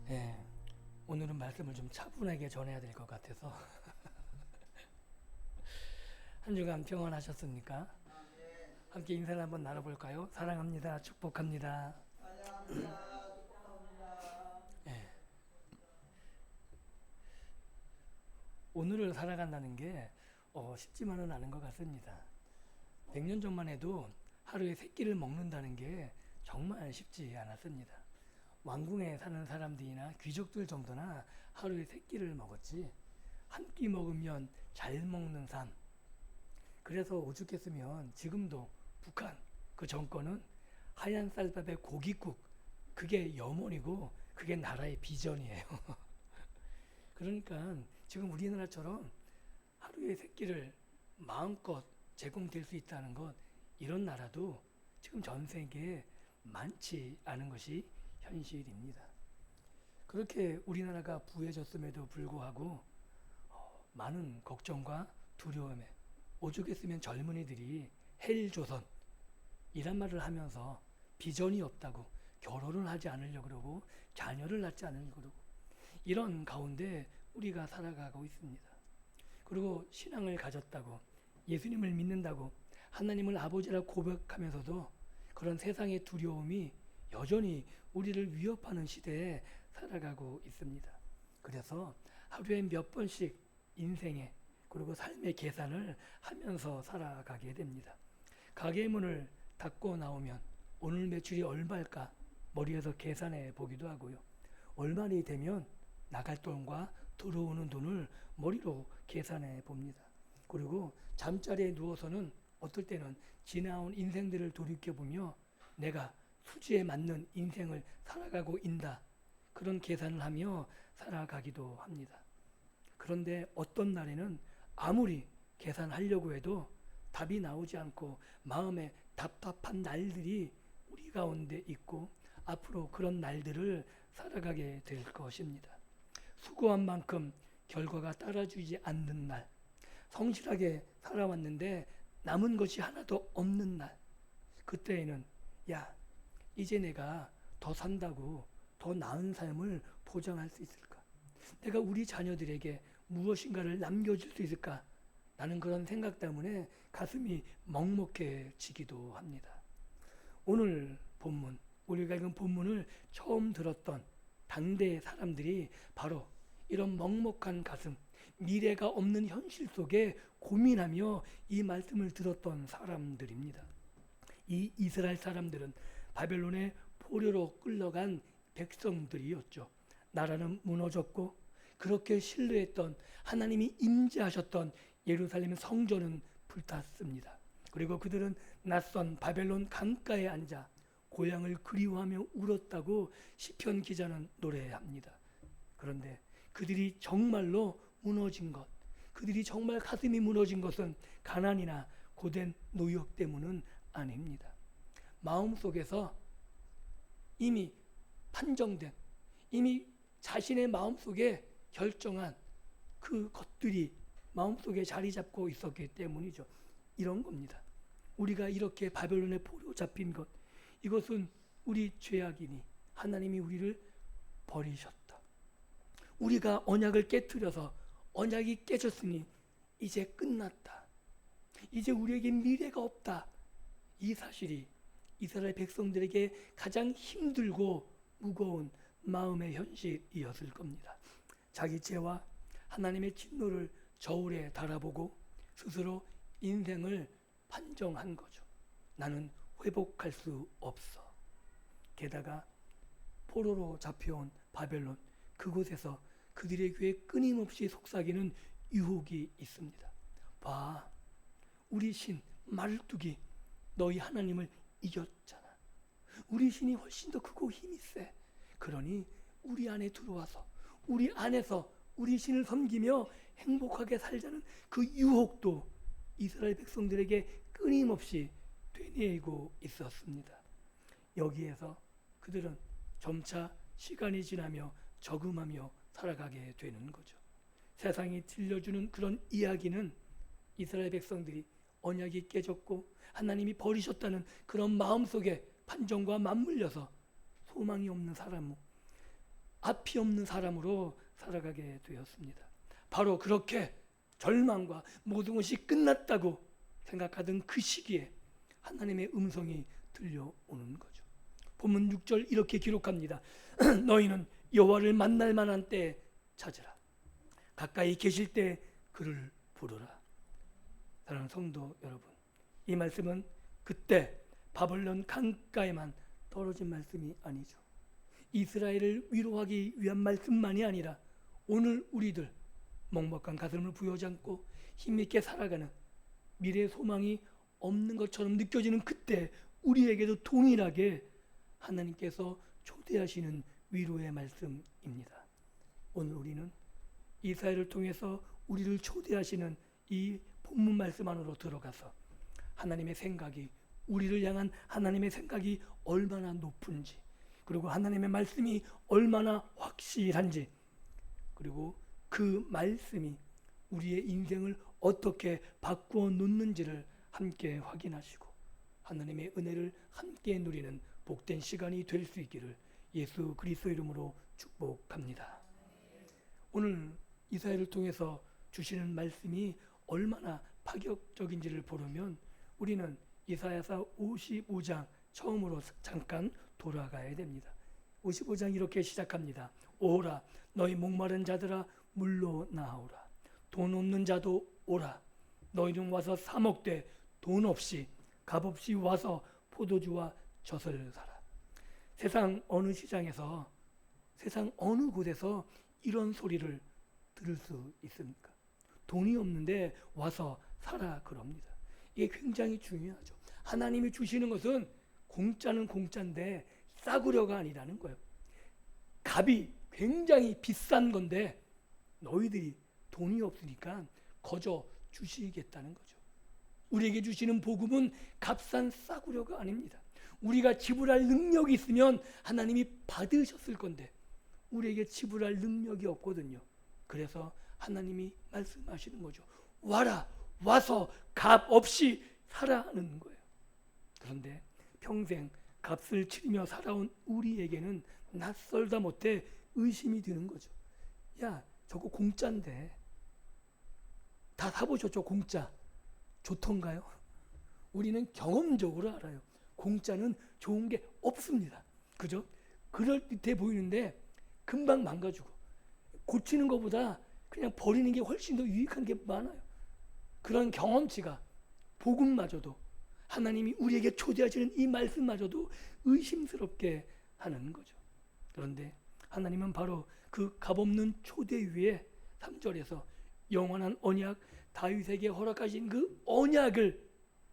예, 오늘은 말씀을 좀 차분하게 전해야 될 것 같아서 한 주간 평안하셨습니까? 아멘. 함께 인사를 한번 나눠볼까요? 사랑합니다. 축복합니다. 찬양합니다. 축복합니다. 예, 오늘을 살아간다는 게 쉽지만은 않은 것 같습니다. 100년 전만 해도 하루에 세 끼를 먹는다는 게 정말 쉽지 않았습니다. 왕궁에 사는 사람들이나 귀족들 정도나 하루에 세 끼를 먹었지. 한 끼 먹으면 잘 먹는 삶. 그래서 오죽했으면 지금도 북한 그 정권은 하얀 쌀밥에 고깃국, 그게 염원이고 그게 나라의 비전이에요. 그러니까 지금 우리나라처럼 하루에 세 끼를 마음껏 제공될 수 있다는 것, 이런 나라도 지금 전 세계에 많지 않은 것이 현실입니다. 그렇게 우리나라가 부해졌음에도 불구하고 많은 걱정과 두려움에 오죽했으면 젊은이들이 헬조선 이란 말을 하면서 비전이 없다고 결혼을 하지 않으려고 그러고 자녀를 낳지 않으려고 그러고, 이런 가운데 우리가 살아가고 있습니다. 그리고 신앙을 가졌다고, 예수님을 믿는다고, 하나님을 아버지라 고백하면서도 그런 세상의 두려움이 여전히 우리를 위협하는 시대에 살아가고 있습니다. 그래서 하루에 몇 번씩 인생의 그리고 삶의 계산을 하면서 살아가게 됩니다. 가게 문을 닫고 나오면 오늘 매출이 얼마일까 머리에서 계산해 보기도 하고요. 얼마나 되면 나갈 돈과 들어오는 돈을 머리로 계산해 봅니다. 그리고 잠자리에 누워서는 어떨 때는 지나온 인생들을 돌이켜보며 내가 수지에 맞는 인생을 살아가고 있다, 그런 계산을 하며 살아가기도 합니다. 그런데 어떤 날에는 아무리 계산하려고 해도 답이 나오지 않고 마음에 답답한 날들이 우리 가운데 있고 앞으로 그런 날들을 살아가게 될 것입니다. 수고한 만큼 결과가 따라주지 않는 날, 성실하게 살아왔는데 남은 것이 하나도 없는 날, 그때에는 야, 이제 내가 더 산다고 더 나은 삶을 보장할 수 있을까? 내가 우리 자녀들에게 무엇인가를 남겨줄 수 있을까? 라는 그런 생각 때문에 가슴이 먹먹해지기도 합니다. 오늘 본문, 우리가 읽은 본문을 처음 들었던 당대의 사람들이 바로 이런 먹먹한 가슴, 미래가 없는 현실 속에 고민하며 이 말씀을 들었던 사람들입니다. 이 이스라엘 사람들은 바벨론의 포로로 끌려간 백성들이었죠. 나라는 무너졌고 그렇게 신뢰했던 하나님이 임재하셨던 예루살렘 성전은 불탔습니다. 그리고 그들은 낯선 바벨론 강가에 앉아 고향을 그리워하며 울었다고 시편 기자는 노래합니다. 그런데 그들이 정말로 무너진 것, 그들이 정말 가슴이 무너진 것은 가난이나 고된 노역 때문은 아닙니다. 마음속에서 이미 판정된, 이미 자신의 마음속에 결정한 그 것들이 마음속에 자리 잡고 있었기 때문이죠. 이런 겁니다. 우리가 이렇게 바벨론에 포로 잡힌 것, 이것은 우리 죄악이니 하나님이 우리를 버리셨다. 우리가 언약을 깨뜨려서 언약이 깨졌으니 이제 끝났다. 이제 우리에게 미래가 없다. 이 사실이 이스라엘 백성들에게 가장 힘들고 무거운 마음의 현실이었을 겁니다. 자기 죄와 하나님의 진노를 저울에 달아보고 스스로 인생을 판정한 거죠. 나는 회복할 수 없어. 게다가 포로로 잡혀온 바벨론, 그곳에서 그들의 귀에 끊임없이 속삭이는 유혹이 있습니다. 봐, 우리 신 말뚝이 너희 하나님을 이겼잖아. 우리 신이 훨씬 더 크고 힘이 세. 그러니 우리 안에 들어와서 우리 안에서 우리 신을 섬기며 행복하게 살자는 그 유혹도 이스라엘 백성들에게 끊임없이 되뇌이고 있었습니다. 여기에서 그들은 점차 시간이 지나며 적응하며 살아가게 되는 거죠. 세상이 들려주는 그런 이야기는 이스라엘 백성들이 언약이 깨졌고 하나님이 버리셨다는 그런 마음속에 판정과 맞물려서 소망이 없는 사람, 앞이 없는 사람으로 살아가게 되었습니다. 바로 그렇게 절망과 모든 것이 끝났다고 생각하던 그 시기에 하나님의 음성이 들려오는 거죠. 본문 6절 이렇게 기록합니다. 너희는 여호와를 만날 만한 때에 찾으라. 가까이 계실 때 그를 부르라. 사랑하는 성도 여러분, 이 말씀은 그때 바벨론 강가에만 떨어진 말씀이 아니죠. 이스라엘을 위로하기 위한 말씀만이 아니라 오늘 우리들 먹먹한 가슴을 부여잡지 않고 힘있게 살아가는 미래의 소망이 없는 것처럼 느껴지는 그때 우리에게도 동일하게 하나님께서 초대하시는 위로의 말씀입니다. 오늘 우리는 이사야를 통해서 우리를 초대하시는 이 본문 말씀 안으로 들어가서 하나님의 생각이, 우리를 향한 하나님의 생각이 얼마나 높은지, 그리고 하나님의 말씀이 얼마나 확실한지, 그리고 그 말씀이 우리의 인생을 어떻게 바꾸어 놓는지를 함께 확인하시고 하나님의 은혜를 함께 누리는 복된 시간이 될 수 있기를 예수 그리스도 이름으로 축복합니다. 오늘 이사야를 통해서 주시는 말씀이 얼마나 파격적인지를 보려면 우리는 이사야서 55장 처음으로 잠깐 돌아가야 됩니다. 55장 이렇게 시작합니다. 오라 너희 목마른 자들아 물로 나오라. 돈 없는 자도 오라. 너희는 와서 사 먹되 돈 없이 값없이 와서 포도주와 젖을 사라. 세상 어느 시장에서, 세상 어느 곳에서 이런 소리를 들을 수 있습니까? 돈이 없는데 와서 사라 그럽니다. 이게 굉장히 중요하죠. 하나님이 주시는 것은 공짜는 공짜인데 싸구려가 아니라는 거예요. 값이 굉장히 비싼 건데 너희들이 돈이 없으니까 거저 주시겠다는 거죠. 우리에게 주시는 복음은 값싼 싸구려가 아닙니다. 우리가 지불할 능력이 있으면 하나님이 받으셨을 건데 우리에게 지불할 능력이 없거든요. 그래서 하나님이 말씀하시는 거죠. 와라, 와서 값 없이 살아는 거예요. 그런데 평생 값을 치르며 살아온 우리에게는 낯설다 못해 의심이 드는 거죠. 야, 저거 공짜인데 다 사보셨죠? 공짜 좋던가요? 우리는 경험적으로 알아요. 공짜는 좋은 게 없습니다. 그죠? 그럴듯해 보이는데 금방 망가지고 고치는 것보다 그냥 버리는 게 훨씬 더 유익한 게 많아요. 그런 경험치가 복음마저도 하나님이 우리에게 초대하시는 이 말씀마저도 의심스럽게 하는 거죠. 그런데 하나님은 바로 그 값없는 초대 위에 3절에서 영원한 언약, 다윗에게 허락하신 그 언약을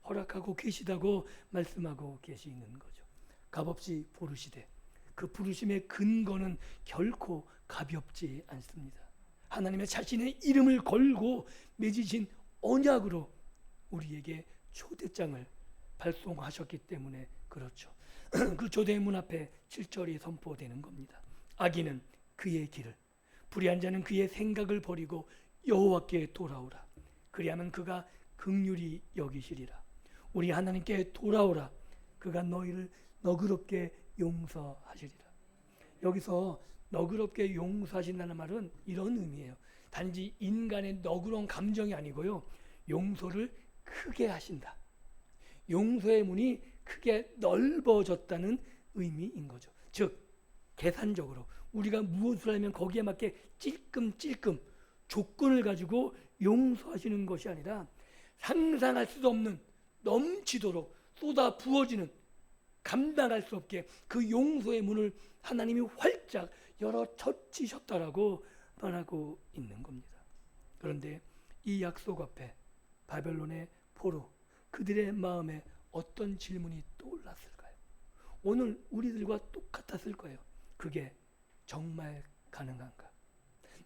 허락하고 계시다고 말씀하고 계시는 거죠. 값없이 부르시되 그 부르심의 근거는 결코 가볍지 않습니다. 하나님의 자신의 이름을 걸고 맺으신 언약으로 우리에게 초대장을 발송하셨기 때문에 그렇죠. 그 초대의 문 앞에 7절이 선포되는 겁니다. 악인은 그의 길을, 불의한 자는 그의 생각을 버리고 여호와께 돌아오라. 그리하면 그가 긍휼히 여기시리라. 우리 하나님께 돌아오라. 그가 너희를 너그럽게 용서하시리라. 여기서 너그럽게 용서하신다는 말은 이런 의미예요. 단지 인간의 너그러운 감정이 아니고요. 용서를 크게 하신다. 용서의 문이 크게 넓어졌다는 의미인 거죠. 즉 계산적으로 우리가 무엇을 하면 거기에 맞게 찔끔찔끔 조건을 가지고 용서하시는 것이 아니라 상상할 수도 없는 넘치도록 쏟아 부어지는 감당할 수 없게 그 용서의 문을 하나님이 활짝 열어 젖히셨다라고 말하고 있는 겁니다. 그런데 이 약속 앞에 바벨론의 포로 그들의 마음에 어떤 질문이 떠올랐을까요? 오늘 우리들과 똑같았을 거예요. 그게 정말 가능한가?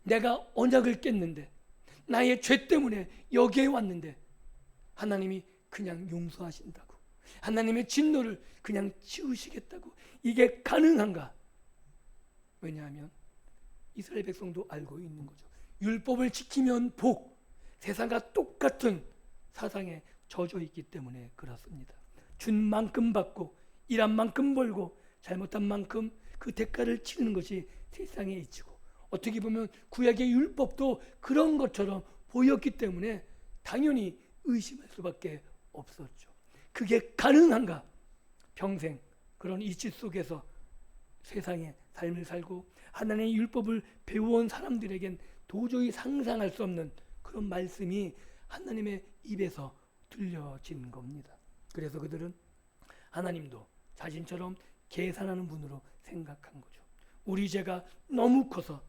내가 언약을 깼는데 나의 죄 때문에 여기에 왔는데 하나님이 그냥 용서하신다고, 하나님의 진노를 그냥 치우시겠다고, 이게 가능한가? 왜냐하면 이스라엘 백성도 알고 있는 거죠. 율법을 지키면 복, 세상과 똑같은 사상에 젖어 있기 때문에 그렇습니다. 준 만큼 받고 일한 만큼 벌고 잘못한 만큼 그 대가를 치르는 것이 세상에 있고, 어떻게 보면 구약의 율법도 그런 것처럼 보였기 때문에 당연히 의심할 수밖에 없었죠. 그게 가능한가? 평생 그런 이치 속에서 세상의 삶을 살고 하나님의 율법을 배워온 사람들에겐 도저히 상상할 수 없는 그런 말씀이 하나님의 입에서 들려진 겁니다. 그래서 그들은 하나님도 자신처럼 계산하는 분으로 생각한 거죠. 우리 죄가 너무 커서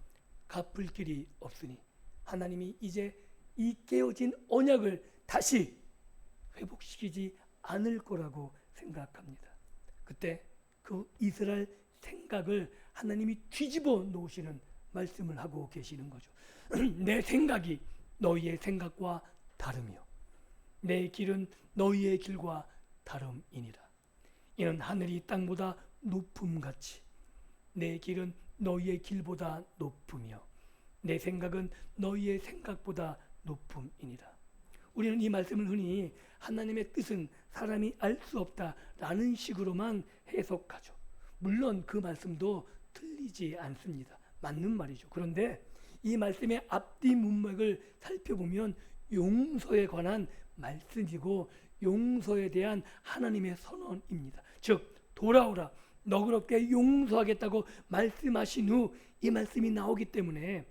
갚을 길이 없으니 하나님이 이제 이 깨어진 언약을 다시 회복시키지 않을 거라고 생각합니다. 그때 그 이스라엘 생각을 하나님이 뒤집어 놓으시는 말씀을 하고 계시는 거죠. 내 생각이 너희의 생각과 다르며 내 길은 너희의 길과 다름이니라. 이는 하늘이 땅보다 높음같이 내 길은 너희의 길보다 높으며 내 생각은 너희의 생각보다 높음이니라. 우리는 이 말씀을 흔히 하나님의 뜻은 사람이 알 수 없다라는 식으로만 해석하죠. 물론 그 말씀도 틀리지 않습니다. 맞는 말이죠. 그런데 이 말씀의 앞뒤 문맥을 살펴보면 용서에 관한 말씀이고 용서에 대한 하나님의 선언입니다. 즉 돌아오라 너그럽게 용서하겠다고 말씀하신 후 이 말씀이 나오기 때문에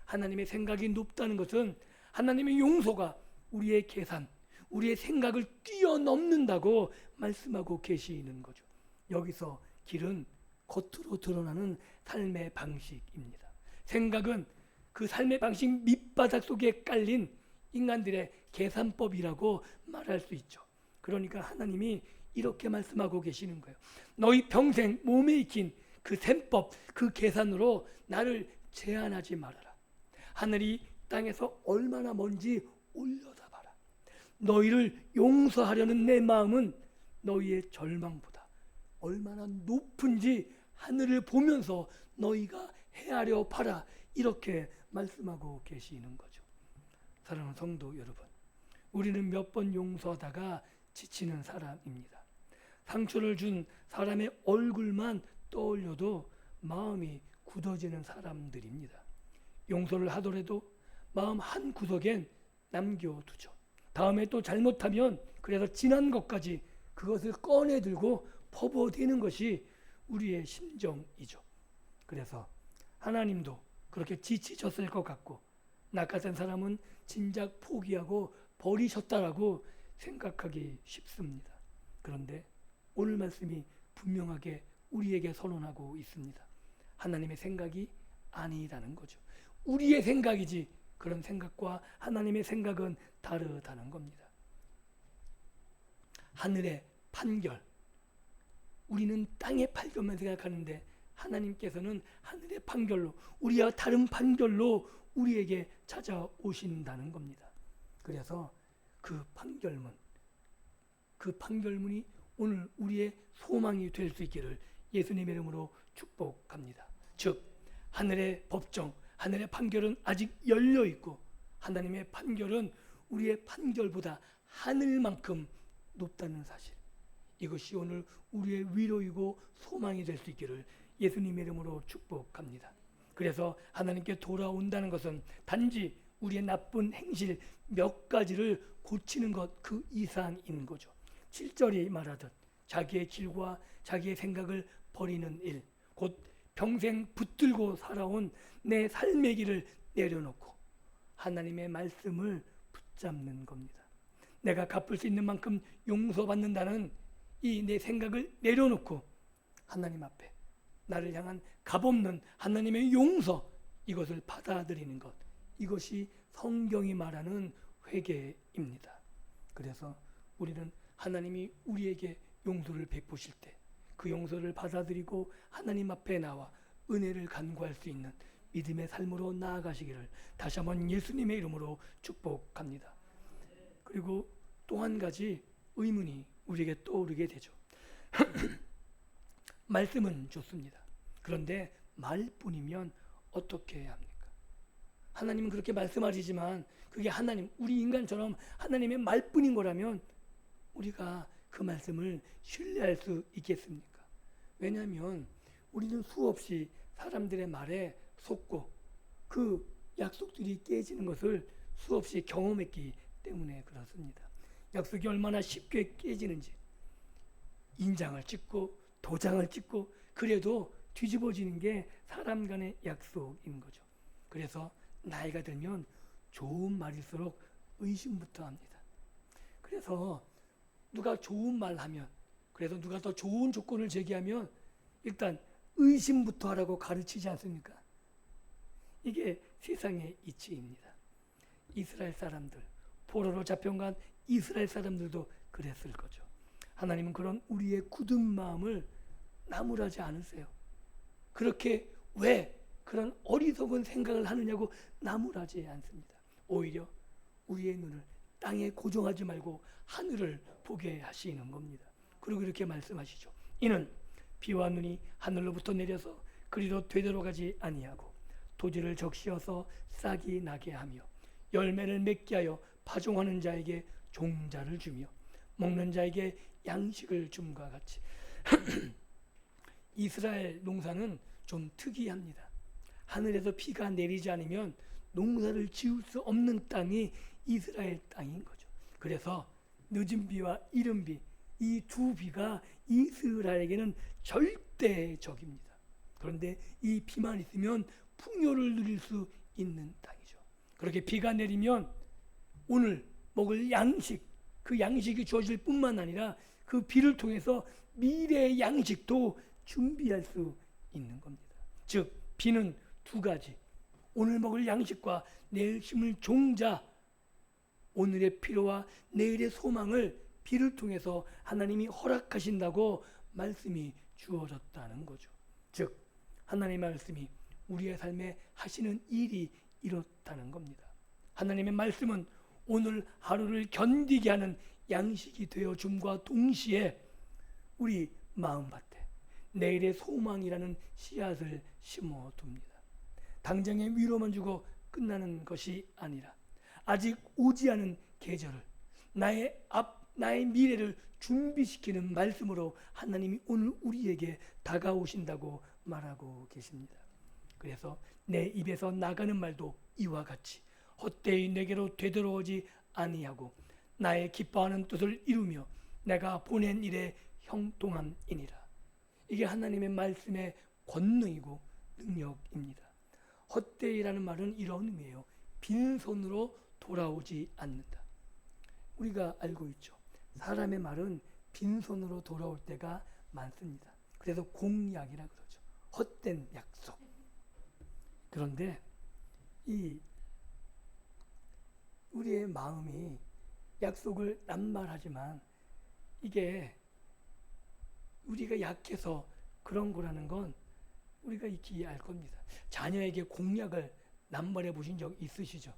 하나님의 생각이 높다는 것은 하나님의 용서가 우리의 계산, 우리의 생각을 뛰어넘는다고 말씀하고 계시는 거죠. 여기서 길은 겉으로 드러나는 삶의 방식입니다. 생각은 그 삶의 방식 밑바닥 속에 깔린 인간들의 계산법이라고 말할 수 있죠. 그러니까 하나님이 이렇게 말씀하고 계시는 거예요. 너희 평생 몸에 익힌 그 셈법, 그 계산으로 나를 제한하지 말아라. 하늘이 땅에서 얼마나 먼지 올려다봐라. 너희를 용서하려는 내 마음은 너희의 절망보다 얼마나 높은지 하늘을 보면서 너희가 헤아려 봐라. 이렇게 말씀하고 계시는 거죠. 사랑하는 성도 여러분, 우리는 몇 번 용서하다가 지치는 사람입니다. 상처를 준 사람의 얼굴만 떠올려도 마음이 굳어지는 사람들입니다. 용서를 하더라도 마음 한 구석엔 남겨두죠. 다음에 또 잘못하면 그래서 지난 것까지 그것을 꺼내들고 퍼부어대는 것이 우리의 심정이죠. 그래서 하나님도 그렇게 지치셨을 것 같고 나 같은 사람은 진작 포기하고 버리셨다라고 생각하기 쉽습니다. 그런데 오늘 말씀이 분명하게 우리에게 선언하고 있습니다. 하나님의 생각이 아니라는 거죠. 우리의 생각이지 그런 생각과 하나님의 생각은 다르다는 겁니다. 하늘의 판결, 우리는 땅의 판결만 생각하는데 하나님께서는 하늘의 판결로, 우리와 다른 판결로 우리에게 찾아오신다는 겁니다. 그래서 그 판결문이 오늘 우리의 소망이 될 수 있기를 예수님의 이름으로 축복합니다. 즉 하늘의 법정, 하늘의 판결은 아직 열려 있고 하나님의 판결은 우리의 판결보다 하늘만큼 높다는 사실, 이것이 오늘 우리의 위로이고 소망이 될 수 있기를 예수님의 이름으로 축복합니다. 그래서 하나님께 돌아온다는 것은 단지 우리의 나쁜 행실 몇 가지를 고치는 것 그 이상인 거죠. 7절이 말하듯 자기의 길과 자기의 생각을 버리는 일, 곧 평생 붙들고 살아온 내 삶의 길을 내려놓고 하나님의 말씀을 붙잡는 겁니다. 내가 갚을 수 있는 만큼 용서받는다는 이 내 생각을 내려놓고 하나님 앞에 나를 향한 값없는 하나님의 용서, 이것을 받아들이는 것, 이것이 성경이 말하는 회개입니다. 그래서 우리는 하나님이 우리에게 용서를 베푸실 때 그 용서를 받아들이고 하나님 앞에 나와 은혜를 간구할 수 있는 믿음의 삶으로 나아가시기를 다시 한번 예수님의 이름으로 축복합니다. 그리고 또 한 가지 의문이 우리에게 떠오르게 되죠. 말씀은 좋습니다. 그런데 말뿐이면 어떻게 해야 합니까? 하나님은 그렇게 말씀하시지만 그게 하나님, 우리 인간처럼 하나님의 말뿐인 거라면 우리가 그 말씀을 신뢰할 수 있겠습니까? 왜냐하면 우리는 수없이 사람들의 말에 속고 그 약속들이 깨지는 것을 수없이 경험했기 때문에 그렇습니다. 약속이 얼마나 쉽게 깨지는지, 인장을 찍고 도장을 찍고 그래도 뒤집어지는 게 사람 간의 약속인 거죠. 그래서 나이가 들면 좋은 말일수록 의심부터 합니다. 그래서 누가 좋은 말 하면, 그래서 누가 더 좋은 조건을 제기하면 일단 의심부터 하라고 가르치지 않습니까? 이게 세상의 이치입니다. 이스라엘 사람들, 포로로 잡혀간 이스라엘 사람들도 그랬을 거죠. 하나님은 그런 우리의 굳은 마음을 나무라지 않으세요. 그렇게 왜 그런 어리석은 생각을 하느냐고 나무라지 않습니다. 오히려 우리의 눈을 땅에 고정하지 말고 하늘을 보게 하시는 겁니다. 그리고 이렇게 말씀하시죠. 이는 비와 눈이 하늘로부터 내려서 그리로 되돌아가지 아니하고 토지를 적시어서 싹이 나게 하며 열매를 맺게 하여 파종하는 자에게 종자를 주며 먹는 자에게 양식을 줌과 같이 이스라엘 농사는 좀 특이합니다. 하늘에서 비가 내리지 않으면 농사를 지을 수 없는 땅이 이스라엘 땅인 거죠. 그래서 늦은 비와 이른 비, 이 두 비가 이스라엘에게는 절대적입니다. 그런데 이 비만 있으면 풍요를 누릴 수 있는 땅이죠. 그렇게 비가 내리면 오늘 먹을 양식, 그 양식이 주어질 뿐만 아니라 그 비를 통해서 미래의 양식도 준비할 수 있는 겁니다. 즉 비는 두 가지, 오늘 먹을 양식과 내일 심을 종자, 오늘의 필요와 내일의 소망을 비를 통해서 하나님이 허락하신다고 말씀이 주어졌다는 거죠. 즉 하나님의 말씀이 우리의 삶에 하시는 일이 이렇다는 겁니다. 하나님의 말씀은 오늘 하루를 견디게 하는 양식이 되어 줌과 동시에 우리 마음밭에 내일의 소망이라는 씨앗을 심어둡니다. 당장의 위로만 주고 끝나는 것이 아니라 아직 오지 않은 계절을 나의 미래를 준비시키는 말씀으로 하나님이 오늘 우리에게 다가오신다고 말하고 계십니다. 그래서 내 입에서 나가는 말도 이와 같이 헛되이 내게로 되돌아오지 아니하고 나의 기뻐하는 뜻을 이루며 내가 보낸 일에 형통함이니라. 이게 하나님의 말씀의 권능이고 능력입니다. 헛되이라는 말은 이런 의미예요. 빈손으로 돌아오지 않는다. 우리가 알고 있죠. 사람의 말은 빈손으로 돌아올 때가 많습니다. 그래서 공약이라 그러죠. 헛된 약속. 그런데 이 우리의 마음이 약속을 남발하지만 이게 우리가 약해서 그런 거라는 건 우리가 익히 알 겁니다. 자녀에게 공약을 남발해 보신 적 있으시죠?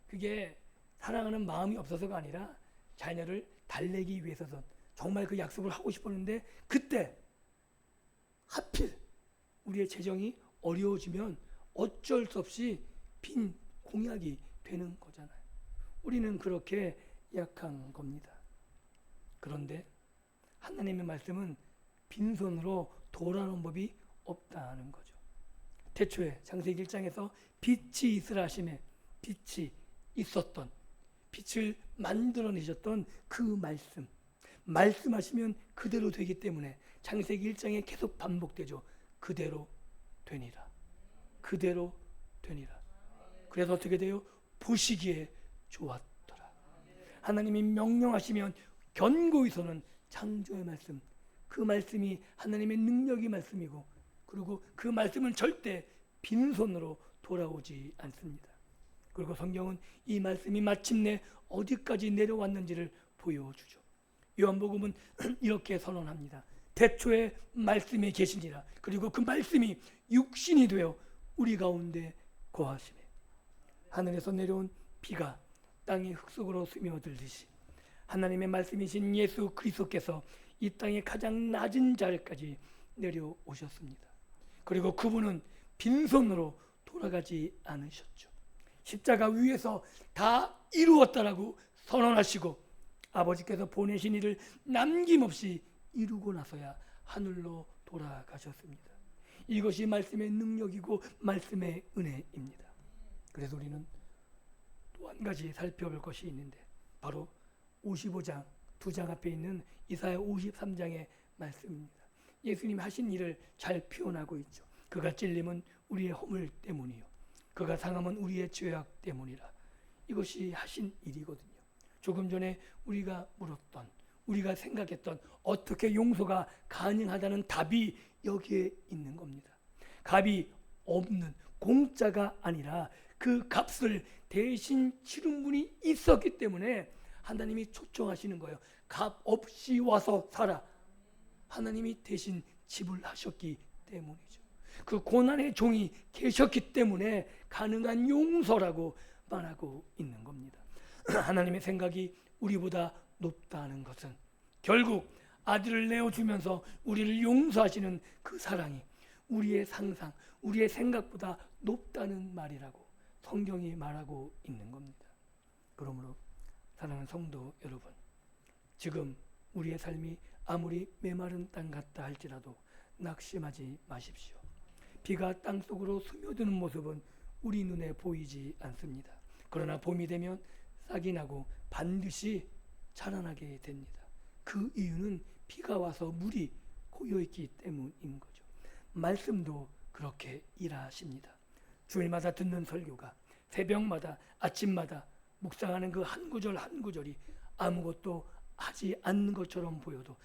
그게 사랑하는 마음이 없어서가 아니라 자녀를 달래기 위해서든 정말 그 약속을 하고 싶었는데 그때 하필 우리의 재정이 어려워지면 어쩔 수 없이 빈 공약이 되는 거잖아요. 우리는 그렇게 약한 겁니다. 그런데 하나님의 말씀은 빈손으로 돌아오는 법이 없다는 거죠. 태초에 창세기 1장에서 빛이 있으라 하심에 빛이 있었던, 빛을 만들어내셨던 그 말씀하시면 그대로 되기 때문에 창세기 1장에 계속 반복되죠. 그대로 되니라. 그대로 되니라. 그래서 어떻게 돼요? 보시기에 좋았더라. 하나님이 명령하시면 견고히서는 창조의 말씀, 그 말씀이 하나님의 능력의 말씀이고, 그리고 그 말씀은 절대 빈손으로 돌아오지 않습니다. 그리고 성경은 이 말씀이 마침내 어디까지 내려왔는지를 보여주죠. 요한복음은 이렇게 선언합니다. 태초에 말씀이 계시니라. 그리고 그 말씀이 육신이 되어 우리 가운데 거하시네. 하늘에서 내려온 비가 땅의 흙 속으로 스며들듯이 하나님의 말씀이신 예수 그리스도께서 이 땅의 가장 낮은 자리까지 내려오셨습니다. 그리고 그분은 빈손으로 돌아가지 않으셨죠. 십자가 위에서 다 이루었다라고 선언하시고 아버지께서 보내신 일을 남김없이 이루고 나서야 하늘로 돌아가셨습니다. 이것이 말씀의 능력이고 말씀의 은혜입니다. 그래서 우리는 또 한 가지 살펴볼 것이 있는데 바로 55장 두 장 앞에 있는 이사야 53장의 말씀입니다. 예수님 하신 일을 잘 표현하고 있죠. 그가 찔림은 우리의 허물 때문이요 그가 상함은 우리의 죄악 때문이라. 이것이 하신 일이거든요. 조금 전에 우리가 물었던, 우리가 생각했던 어떻게 용서가 가능하다는 답이 여기에 있는 겁니다. 값이 없는, 공짜가 아니라 그 값을 대신 치른 분이 있었기 때문에 하나님이 초청하시는 거예요. 값 없이 와서 살아. 하나님이 대신 지불하셨기 때문이죠. 그 고난의 종이 계셨기 때문에 가능한 용서라고 말하고 있는 겁니다. 하나님의 생각이 우리보다 높다는 것은 결국 아들을 내어주면서 우리를 용서하시는 그 사랑이 우리의 상상, 우리의 생각보다 높다는 말이라고 성경이 말하고 있는 겁니다. 그러므로 사랑하는 성도 여러분, 지금 우리의 삶이 아무리 메마른 땅 같다 할지라도 낙심하지 마십시오. 비가 땅속으로 스며드는 모습은 우리 눈에 보이지 않습니다. 그러나 봄이 되면 싹이 나고 반드시 자라나게 됩니다. 그 이유는 비가 와서 물이 고여있기 때문인 거죠. 말씀도 그렇게 일하십니다. 주일마다 듣는 설교가 새벽마다 아침마다 묵상하는 그 한 구절 한 구절이 아무것도 하지 않는 것처럼 보여도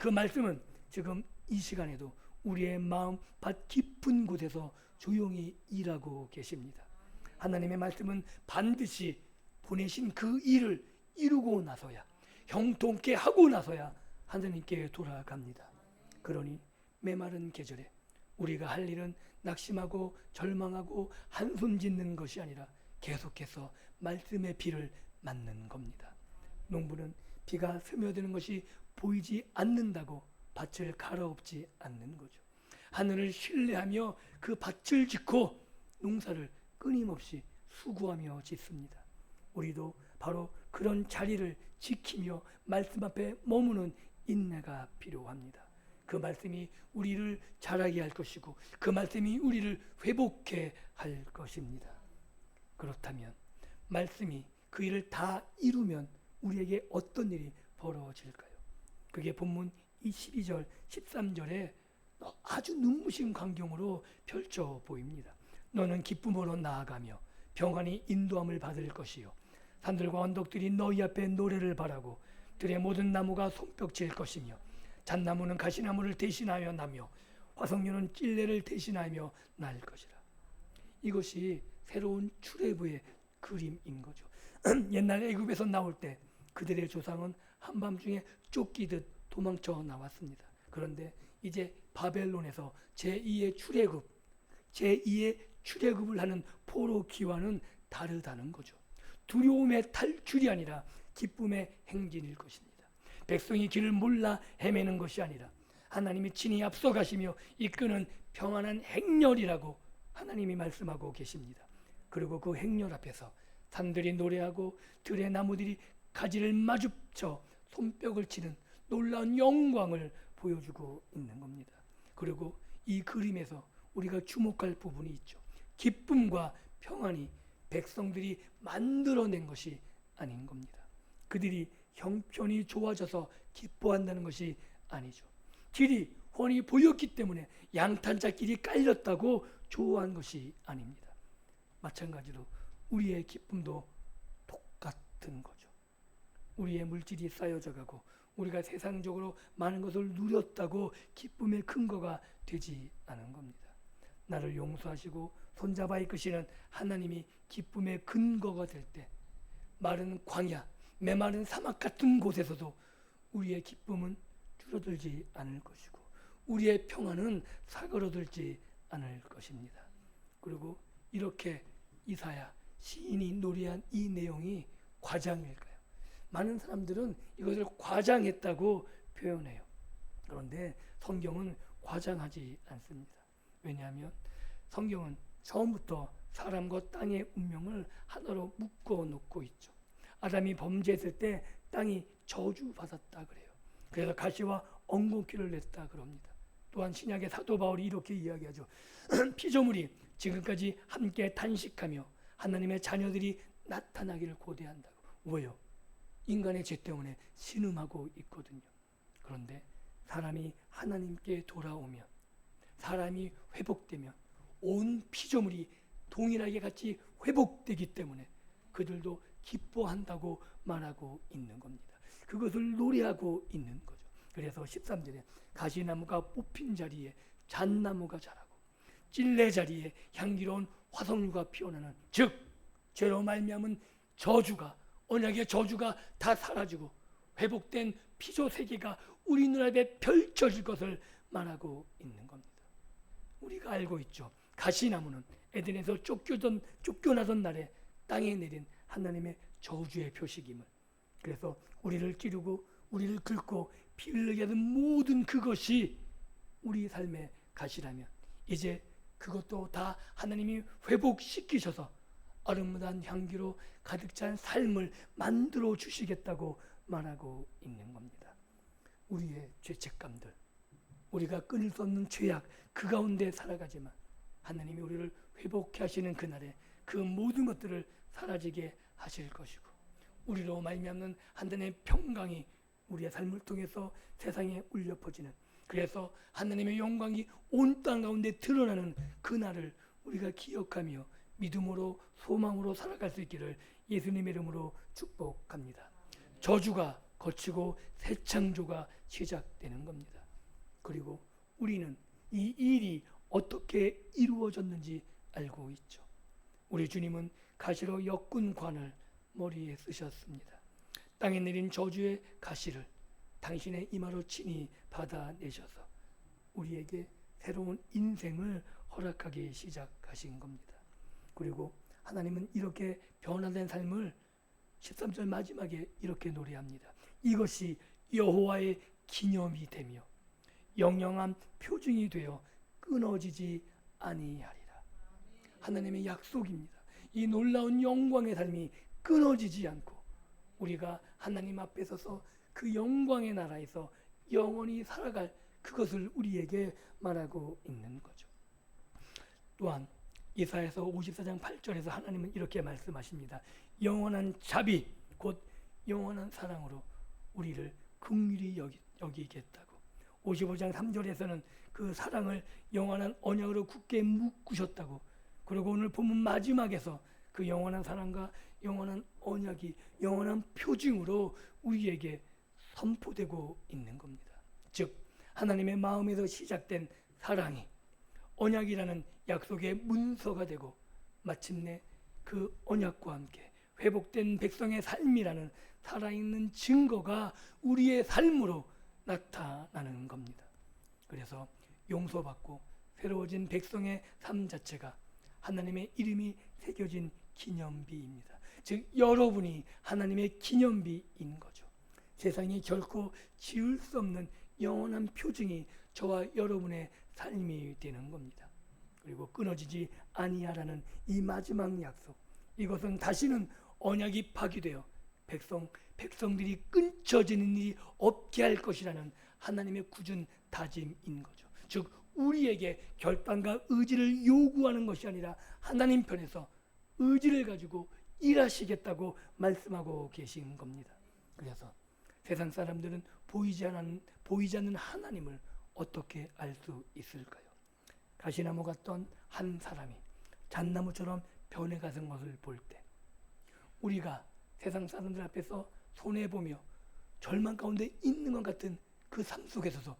그 말씀은 지금 이 시간에도 우리의 마음 밭 깊은 곳에서 조용히 일하고 계십니다. 하나님의 말씀은 반드시 보내신 그 일을 이루고 나서야, 형통케 하고 나서야 하나님께 돌아갑니다. 그러니 메마른 계절에 우리가 할 일은 낙심하고 절망하고 한숨 짓는 것이 아니라 계속해서 말씀의 비를 맞는 겁니다. 농부는 비가 스며드는 것이 보이지 않는다고 밭을 갈아엎지 않는 거죠. 하늘을 신뢰하며 그 밭을 짓고 농사를 끊임없이 수고하며 짓습니다. 우리도 바로 그런 자리를 지키며 말씀 앞에 머무는 인내가 필요합니다. 그 말씀이 우리를 자라게 할 것이고 그 말씀이 우리를 회복해 할 것입니다. 그렇다면 말씀이 그 일을 다 이루면 우리에게 어떤 일이 벌어질까요? 그게 본문 12절 13절에 아주 눈부신 광경으로 펼쳐 보입니다. 너는 기쁨으로 나아가며 평안히 인도함을 받을 것이요 산들과 언덕들이 너희 앞에 노래를 바라고 들의 모든 나무가 손뼉칠 것이며 잣나무는 가시나무를 대신하여 나며 화석류는 찔레를 대신하며 날 것이라. 이것이 새로운 출애굽의 그림인 거죠. 옛날 애굽에서 나올 때 그들의 조상은 한밤중에 쫓기듯 도망쳐 나왔습니다. 그런데 이제 바벨론에서 제2의 출애굽을 하는 포로 기와는 다르다는 거죠. 두려움의 탈출이 아니라 기쁨의 행진일 것입니다. 백성이 길을 몰라 헤매는 것이 아니라 하나님이 친히 앞서가시며 이끄는 평안한 행렬이라고 하나님이 말씀하고 계십니다. 그리고 그 행렬 앞에서 산들이 노래하고 들의 나무들이 가지를 마주쳐 손뼉을 치는 놀라운 영광을 보여주고 있는 겁니다. 그리고 이 그림에서 우리가 주목할 부분이 있죠. 기쁨과 평안이 백성들이 만들어낸 것이 아닌 겁니다. 그들이 형편이 좋아져서 기뻐한다는 것이 아니죠. 길이 훤히 보였기 때문에 양탄자길이 깔렸다고 좋아한 것이 아닙니다. 마찬가지로 우리의 기쁨도 똑같은 거죠. 우리의 물질이 쌓여져 가고 우리가 세상적으로 많은 것을 누렸다고 기쁨의 근거가 되지 않은 겁니다. 나를 용서하시고 손잡아 이끄시는 하나님이 기쁨의 근거가 될 때 마른 광야, 메마른 사막 같은 곳에서도 우리의 기쁨은 줄어들지 않을 것이고 우리의 평안은 사그러들지 않을 것입니다. 그리고 이렇게 이사야 시인이 노래한 이 내용이 과장일까요? 많은 사람들은 이것을 과장했다고 표현해요. 그런데 성경은 과장하지 않습니다. 왜냐하면 성경은 처음부터 사람과 땅의 운명을 하나로 묶어 놓고 있죠. 아담이 범죄했을 때 땅이 저주받았다 그래요. 그래서 가시와 엉겅퀴를 냈다 그럽니다. 또한 신약의 사도 바울이 이렇게 이야기하죠. 피조물이 지금까지 함께 단식하며 하나님의 자녀들이 나타나기를 고대한다고. 왜요? 인간의 죄 때문에 신음하고 있거든요. 그런데 사람이 하나님께 돌아오면, 사람이 회복되면 온 피조물이 동일하게 같이 회복되기 때문에 그들도 기뻐한다고 말하고 있는 겁니다. 그것을 노래하고 있는 거죠. 그래서 13절에 가시나무가 뽑힌 자리에 잣나무가 자라고 찔레 자리에 향기로운 화석류가 피어나는, 즉 죄로 말미암은 저주가, 언약의 저주가 다 사라지고 회복된 피조 세계가 우리 눈앞에 펼쳐질 것을 말하고 있는 겁니다. 우리가 알고 있죠. 가시나무는 에덴에서 쫓겨나던 날에 땅에 내린 하나님의 저주의 표식임을. 그래서 우리를 찌르고 우리를 긁고 피 흘리게 하는 모든 그것이 우리 삶의 가시라면, 이제 그것도 다 하나님이 회복시키셔서 아름다운 향기로 가득 찬 삶을 만들어 주시겠다고 말하고 있는 겁니다. 우리의 죄책감들, 우리가 끊을 수 없는 죄악, 그 가운데 살아가지만 하나님이 우리를 회복해 하시는 그날에 그 모든 것들을 사라지게 하실 것이고, 우리로 말미암는 하나님의 평강이 우리의 삶을 통해서 세상에 울려 퍼지는, 그래서 하나님의 영광이 온 땅 가운데 드러나는 그날을 우리가 기억하며 믿음으로 소망으로 살아갈 수 있기를 예수님의 이름으로 축복합니다. 저주가 거치고 새 창조가 시작되는 겁니다. 그리고 우리는 이 일이 어떻게 이루어졌는지 알고 있죠. 우리 주님은 가시로 엮은 관을 머리에 쓰셨습니다. 땅에 내린 저주의 가시를 당신의 이마로 친히 받아내셔서 우리에게 새로운 인생을 허락하기 시작하신 겁니다. 그리고 하나님은 이렇게 변화된 삶을 13절 마지막에 이렇게 노래합니다. 이것이 여호와의 기념이 되며 영영한 표징이 되어 끊어지지 아니하리라. 하나님의 약속입니다. 이 놀라운 영광의 삶이 끊어지지 않고 우리가 하나님 앞에 서서 그 영광의 나라에서 영원히 살아갈 그것을 우리에게 말하고 있는 거죠. 또한 이사야서 54장 8절에서 하나님은 이렇게 말씀하십니다. 영원한 자비 곧 영원한 사랑으로 우리를 긍휼히 여기겠다고. 55장 3절에서는 그 사랑을 영원한 언약으로 굳게 묶으셨다고. 그리고 오늘 본문 마지막에서 그 영원한 사랑과 영원한 언약이 영원한 표징으로 우리에게 선포되고 있는 겁니다. 즉 하나님의 마음에서 시작된 사랑이 언약이라는 약속의 문서가 되고 마침내 그 언약과 함께 회복된 백성의 삶이라는 살아있는 증거가 우리의 삶으로 나타나는 겁니다. 그래서 용서받고 새로워진 백성의 삶 자체가 하나님의 이름이 새겨진 기념비입니다. 즉 여러분이 하나님의 기념비인 거죠. 세상이 결코 지울 수 없는 영원한 표징이 저와 여러분의 삶이 되는 겁니다. 그리고 끊어지지 아니하라는 이 마지막 약속, 이것은 다시는 언약이 파기되어 백성들이 끊쳐지는 일이 없게 할 것이라는 하나님의 굳은 다짐인 거죠. 즉 우리에게 결단과 의지를 요구하는 것이 아니라 하나님 편에서 의지를 가지고 일하시겠다고 말씀하고 계신 겁니다. 그래서 세상 사람들은 보이지 않는 하나님을 어떻게 알 수 있을까요? 가시나무 같던 한 사람이 잣나무처럼 변해가는 것을 볼 때 우리가 세상 사람들 앞에서 손해보며 절망 가운데 있는 것 같은 그 삶 속에서도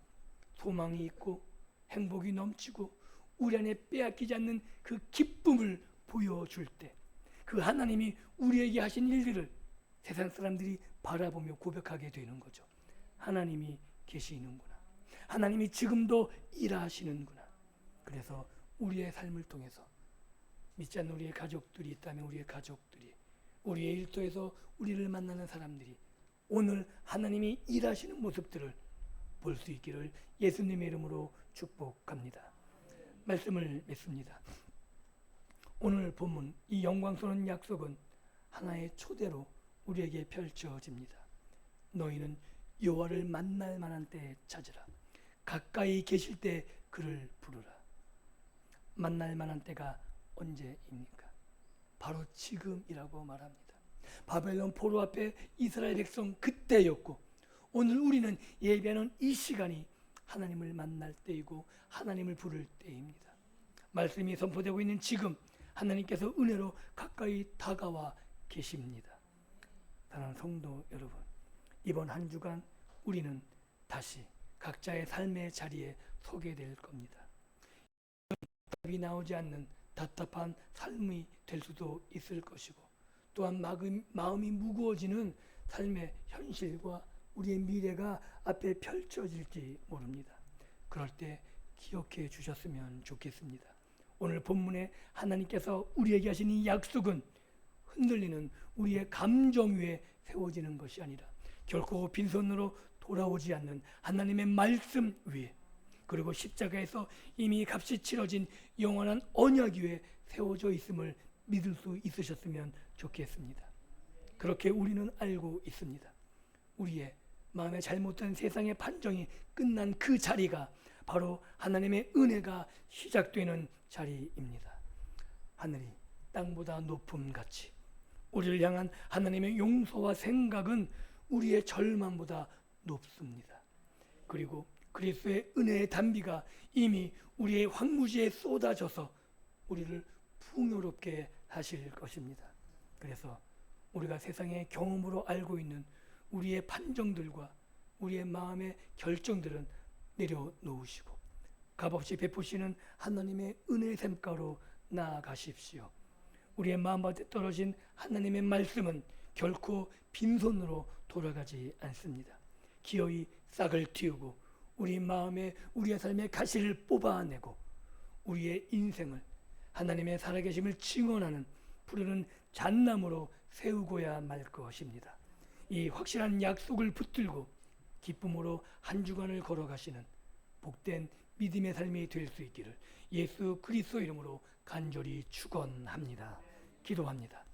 소망이 있고 행복이 넘치고 우리 안에 빼앗기지 않는 그 기쁨을 보여줄 때 그 하나님이 우리에게 하신 일들을 세상 사람들이 바라보며 고백하게 되는 거죠. 하나님이 계시는구나. 하나님이 지금도 일하시는구나. 그래서 우리의 삶을 통해서 믿지 않는 우리의 가족들이 있다면 우리의 가족들이, 우리의 일터에서 우리를 만나는 사람들이 오늘 하나님이 일하시는 모습들을 볼 수 있기를 예수님의 이름으로 축복합니다. 말씀을 맺습니다. 오늘 본문 이 영광스러운 약속은 하나의 초대로 우리에게 펼쳐집니다. 너희는 여호와를 만날 만한 때에 찾으라. 가까이 계실 때 그를 부르라. 만날 만한 때가 언제입니까? 바로 지금이라고 말합니다. 바벨론 포로 앞에 이스라엘 백성 그때였고, 오늘 우리는 예배하는 이 시간이 하나님을 만날 때이고 하나님을 부를 때입니다. 말씀이 선포되고 있는 지금 하나님께서 은혜로 가까이 다가와 계십니다. 사랑하는 성도 여러분, 이번 한 주간 우리는 다시 각자의 삶의 자리에 서게 될 겁니다. 답이 나오지 않는 답답한 삶이 될 수도 있을 것이고, 또한 마음이 무거워지는 삶의 현실과 우리의 미래가 앞에 펼쳐질지 모릅니다. 그럴 때 기억해 주셨으면 좋겠습니다. 오늘 본문에 하나님께서 우리에게 하신 이 약속은 흔들리는 우리의 감정 위에 세워지는 것이 아니라 결코 빈손으로 돌아오지 않는 하나님의 말씀 위에, 그리고 십자가에서 이미 값이 치러진 영원한 언약 위에 세워져 있음을 믿을 수 있으셨으면 좋겠습니다. 그렇게 우리는 알고 있습니다. 우리의 마음에 잘못된 세상의 판정이 끝난 그 자리가 바로 하나님의 은혜가 시작되는 자리입니다. 하늘이 땅보다 높음 같이 우리를 향한 하나님의 용서와 생각은 우리의 절망보다 높습니다. 그리고 그리스도의 은혜의 단비가 이미 우리의 황무지에 쏟아져서 우리를 풍요롭게 하실 것입니다. 그래서 우리가 세상의 경험으로 알고 있는 우리의 판정들과 우리의 마음의 결정들은 내려놓으시고 값없이 베푸시는 하나님의 은혜의 샘가로 나아가십시오. 우리의 마음밭에 떨어진 하나님의 말씀은 결코 빈손으로 돌아가지 않습니다. 기어이 싹을 틔우고 우리 마음에 우리의 삶의 가시를 뽑아내고 우리의 인생을 하나님의 살아계심을 증언하는 푸르른 잣나무로 세우고야 말 것입니다. 이 확실한 약속을 붙들고 기쁨으로 한 주간을 걸어가시는 복된 믿음의 삶이 될 수 있기를 예수 그리스도 이름으로 간절히 축원합니다. 기도합니다.